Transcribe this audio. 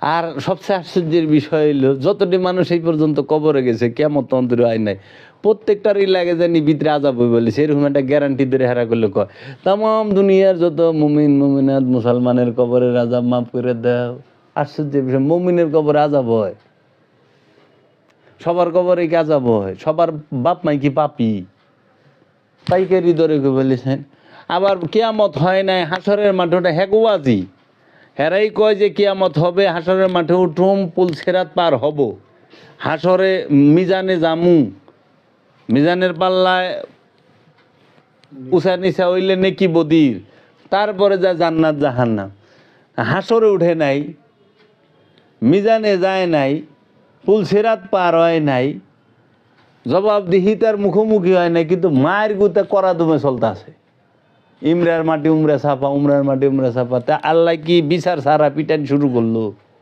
আর সবচেয়ে আশ্চর্যের বিষয় হইল যতটি মানুষ এই পর্যন্ত কবরে গেছে কিয়ামত অন্তরে হয় নাই, প্রত্যেকটারই লাগে জানি ভিতরে আজাব হই বলে সেরকম একটা গ্যারান্টি ধরে হারা করলে কয় তাম দুনিয়ার যত মুমিন মুমিনাত মুসলমানের কবরের আজাব মাফ করে দাও। আশ্চর্যের বিষয়, মুমিনের কবরে আজাব হয়, সবার কবরে কি আজাব হয়? সবার বাপ মাই কি পাপি? পাইকারি দরে বলেছেন। আবার কিয়ামত হয় নাই, হাসরের মাঠে ওটা হেগুয়াজি, হেরাই কয় যে কিয়ামত হবে, হাসরের মাঠে উঠুম, পুল সেরাত পার হব, হাসরে মিজানে জামু, মিজানের পাল্লায় উষা নিশা হইলে নেকি বদির, তারপরে যা জান্নাত জাহান্নাম। হাসরে উঠে নাই, মিজানে যায় নাই, পুল সেরাত পার হয় নাই, জবাবদিহি তার মুখোমুখি হয় নাই, কিন্তু মায়ের গুতা করা দুমে চলতে আছে। ইমরার মাটি উমরা ছাপা, উমরার মাটি উমরা ছাপা। তা আল্লাহ কি বিচার সারা পিটান শুরু করলো?